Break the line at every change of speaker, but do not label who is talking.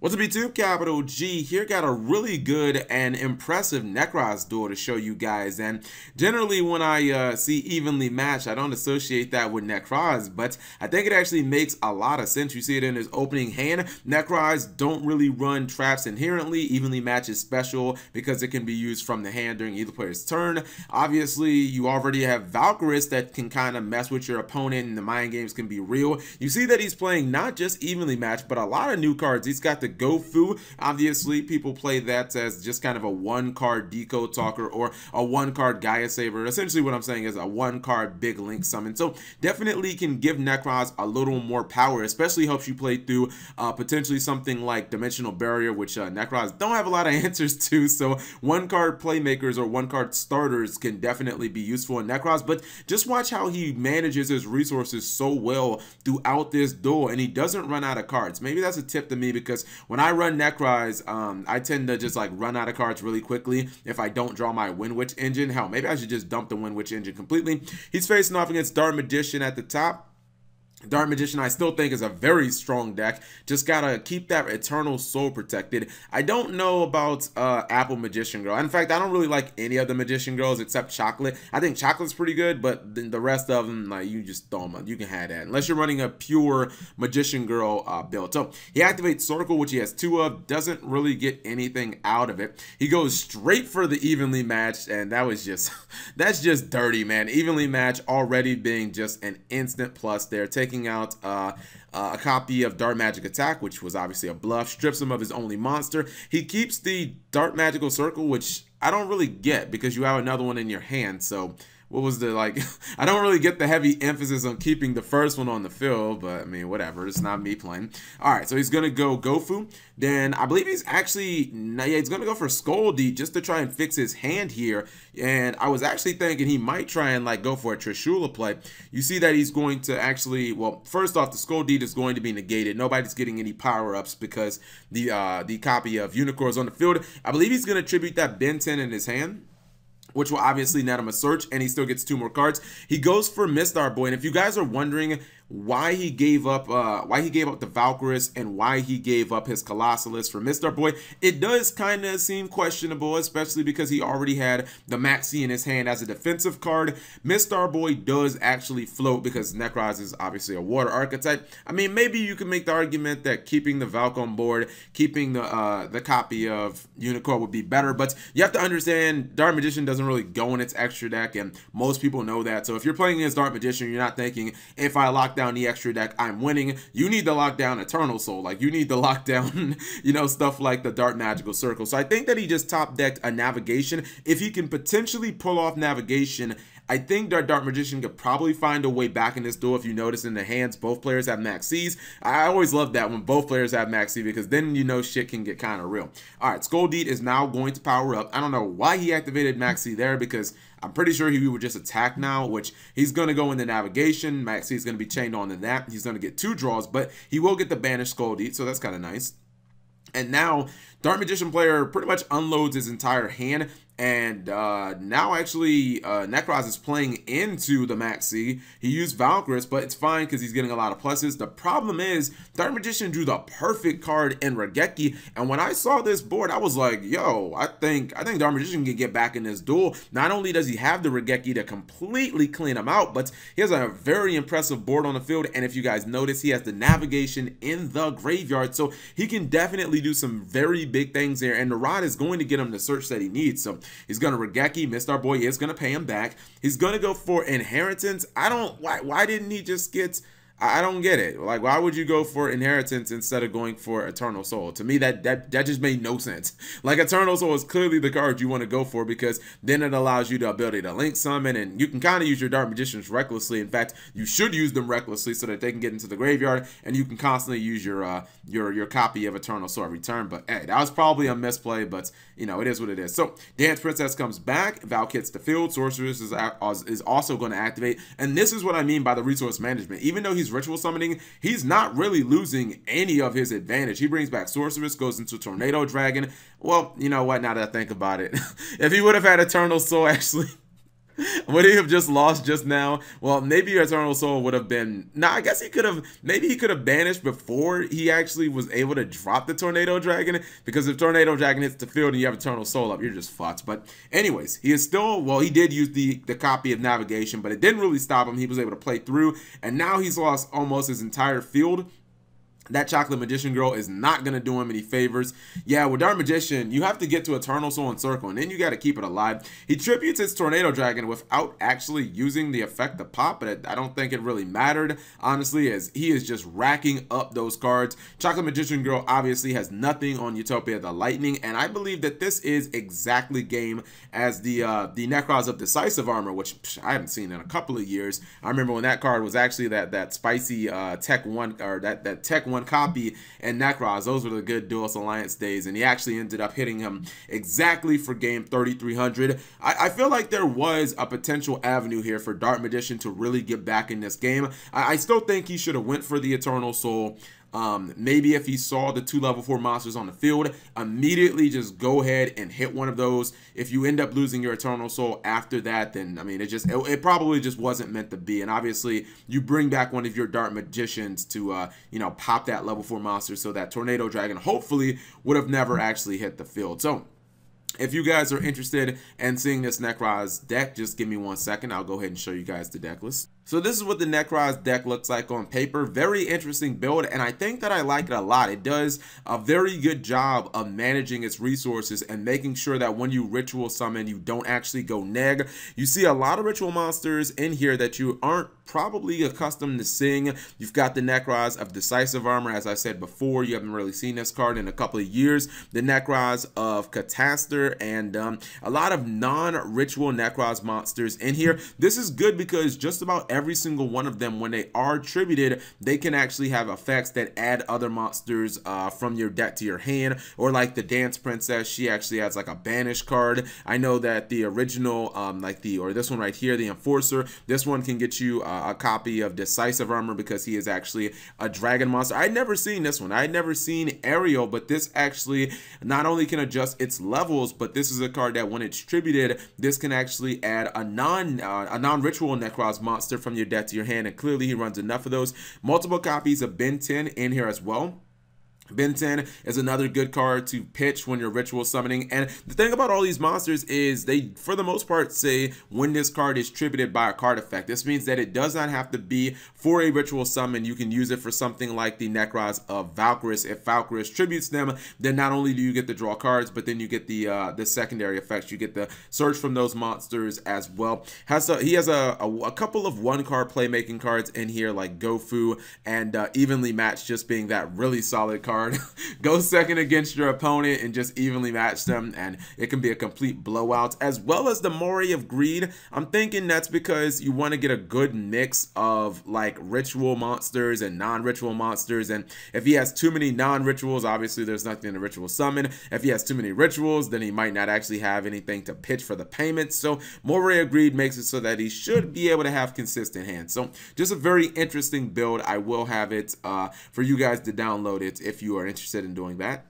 What's up YouTube, Capital G here. Got a really good and impressive Nekroz duel to show you guys, and generally when I see evenly matched, I don't associate that with Nekroz, but I think it actually makes a lot of sense. You see it in his opening hand. Nekroz don't really run traps inherently. Evenly matched is special because it can be used from the hand during either player's turn. Obviously, you already have Valkyries that can kind of mess with your opponent, and the mind games can be real. You see that he's playing not just evenly matched, but a lot of new cards. He's got the Gofu. Obviously, people play that as just kind of a one-card Decode Talker or a one-card Gaia Saver. Essentially, what I'm saying is a one-card Big Link Summon. So definitely can give Nekroz a little more power, especially helps you play through potentially something like Dimensional Barrier, which Nekroz don't have a lot of answers to. So one-card playmakers or one-card starters can definitely be useful in Nekroz. But just watch how he manages his resources so well throughout this duel, and he doesn't run out of cards. Maybe that's a tip to me, because when I run Nekroz, I tend to just like run out of cards really quickly if I don't draw my Wind Witch engine. Hell, maybe I should just dump the Wind Witch engine completely. He's facing off against Dark Magician at the top. Dark Magician, I still think, is a very strong deck. Just gotta keep that Eternal Soul protected. I don't know about Apple Magician Girl. In fact, I don't really like any of the Magician Girls except Chocolate. I think Chocolate's pretty good, but the rest of them, like, you just throw them out. You can have that unless you're running a pure Magician Girl build. So he activates Circle, which he has 2 of. Doesn't really get anything out of it. He goes straight for the evenly matched, and that was just that's just dirty, man. Evenly matched already being just an instant plus there. Taking out a copy of Dark Magic Attack, which was obviously a bluff, strips him of his only monster. He keeps the Dark Magical Circle, which I don't really get because you have another one in your hand. So what was the, like, I don't really get the heavy emphasis on keeping the first one on the field, but I mean, whatever, it's not me playing. All right, so he's gonna go Gofu. Then I believe he's actually, yeah, he's gonna go for Scoldy just to try and fix his hand here. And I was actually thinking he might try and like go for a Trishula play. You see that he's going to actually, well, first off, the Scoldy is going to be negated. Nobody's getting any power-ups because the copy of Unicorn is on the field. I believe he's gonna tribute that Ben 10 in his hand, which will obviously net him a search, and he still gets 2 more cards. He goes for Mistar Boy, and if you guys are wondering why he gave up the Valkyries and why he gave up his Colossalus for Mistar Boy, it does kind of seem questionable, especially because he already had the Maxi in his hand as a defensive card. Mistar Boy does actually float because Nekroz is obviously a water archetype. I mean, maybe you can make the argument that keeping the Valk on board, keeping the copy of Unicorn would be better, but you have to understand Dark Magician doesn't really go in its extra deck, and most people know that. So if you're playing against Dark Magician, you're not thinking, if I lock down the extra deck, I'm winning. You need to lock down Eternal Soul. Like, you need to lock down, you know, stuff like the Dark Magical Circle. So I think that he just top decked a Navigation. If he can potentially pull off Navigation, I think Dark Magician could probably find a way back in this duel. If you notice in the hands, both players have Max C's. I always love that when both players have Max C, because then you know shit can get kind of real. All right, Scoldy is now going to power up. I don't know why he activated Max C there, because I'm pretty sure he would just attack now, which he's going to go into Navigation. Max C is going to be chained on to that. He's going to get 2 draws, but he will get the banished Scoldy, so that's kind of nice. And now Dark Magician player pretty much unloads his entire hand, and now actually Nekroz is playing into the Maxi. He used Valkyries, but it's fine because he's getting a lot of pluses. The problem is Dark Magician drew the perfect card in Regeki, and when I saw this board, I was like, yo, I think Dark Magician can get back in this duel. Not only does he have the Regeki to completely clean him out, but he has a very impressive board on the field, and if you guys notice, he has the Navigation in the graveyard, so he can definitely do some very big things there, and the Rod is going to get him the search that he needs. So he's going to Regeki. Mistar Boy is going to pay him back. He's going to go for Inheritance. Why didn't he just get, I don't get it. Like, why would you go for Inheritance instead of going for Eternal Soul? To me, that just made no sense. Like, Eternal Soul is clearly the card you want to go for, because then it allows you the ability to link summon, and you can kind of use your Dark Magicians recklessly. In fact, you should use them recklessly so that they can get into the graveyard, and you can constantly use your copy of Eternal Soul every turn. But hey, that was probably a misplay, but you know, it is what it is. So Dance Princess comes back, Valk hits the field, Sorceress is also going to activate, and this is what I mean by the resource management. Even though he's ritual summoning, he's not really losing any of his advantage. He brings back Sorceress, goes into Tornado Dragon. Well, you know what, now that I think about it, if he would have had Eternal Soul, actually, Would he have just lost just now? Well, maybe your Eternal Soul would have been... Nah, I guess he could have... Maybe he could have banished before he actually was able to drop the Tornado Dragon. Because if Tornado Dragon hits the field and you have Eternal Soul up, you're just fucked. But anyways, he is still... Well, he did use the copy of Navigation, but it didn't really stop him. He was able to play through. And now he's lost almost his entire field. That Chocolate Magician girl is not going to do him any favors. Yeah, with Dark Magician, you have to get to Eternal Soul and Circle, and then you got to keep it alive. He tributes his Tornado Dragon without actually using the effect to pop, but I don't think it really mattered, honestly, as he is just racking up those cards. Chocolate Magician girl obviously has nothing on Utopia the Lightning, and I believe that this is exactly game as the Necroz of Decisive Armor, which I haven't seen in a couple of years. I remember when that card was actually that spicy Tech 1, or that Tech 1 copy and Nekroz. Those were the good Duelist Alliance days, and he actually ended up hitting him exactly for game 3300. I feel like there was a potential avenue here for Dark Magician to really get back in this game. I still think he should have went for the Eternal Soul. Maybe if he saw the 2 level 4 monsters on the field, immediately just go ahead and hit one of those. If you end up losing your Eternal Soul after that, then I mean, it probably just wasn't meant to be. And obviously, you bring back one of your Dark Magicians to you know, pop that level 4 monster, so that Tornado Dragon hopefully would have never actually hit the field. So if you guys are interested in seeing this Necroz deck, just give me 1 second. I'll go ahead and show you guys the deck list. So this is what the Necroz deck looks like on paper. Very interesting build, and I think that I like it a lot. It does a very good job of managing its resources and making sure that when you ritual summon, you don't actually go neg. You see a lot of ritual monsters in here that you aren't probably accustomed to seeing. You've got the Necroz of Decisive Armor. As I said before, you haven't really seen this card in a couple of years. The Necroz of Catastor, and a lot of non-ritual Necroz monsters in here. This is good because just about every single one of them, when they are tributed, they can actually have effects that add other monsters from your deck to your hand. Or like the Dance Princess, she actually has like a banish card. I know that the original, or this one right here, the Enforcer, this one can get you a copy of Decisive Armor because he is actually a dragon monster. I'd never seen this one. I'd never seen Ariel, but this actually not only can adjust its levels, but this is a card that when it's tributed, this can actually add a non-ritual Necroz monster from your deck to your hand, and clearly he runs enough of those. Multiple copies of Ben 10 in here as well. Ben 10 is another good card to pitch when you're ritual summoning, and the thing about all these monsters is they, for the most part, say when this card is tributed by a card effect. This means that it does not have to be for a ritual summon. You can use it for something like the Necroz of Valkyris. If Valkyris tributes them, then not only do you get to draw cards, but then you get the secondary effects. You get the search from those monsters as well. He has a couple of 1-card playmaking cards in here, like Gofu and Evenly Matched, just being that really solid card. Go second against your opponent and just evenly match them, and it can be a complete blowout. As well as the Mori of Greed. I'm thinking that's because you want to get a good mix of like ritual monsters and non-ritual monsters, and if he has too many non-rituals, obviously there's nothing to ritual summon. If he has too many rituals, then he might not actually have anything to pitch for the payments. So Mori of Greed makes it so that he should be able to have consistent hands. So just a very interesting build. I will have it for you guys to download it if you are interested in doing that.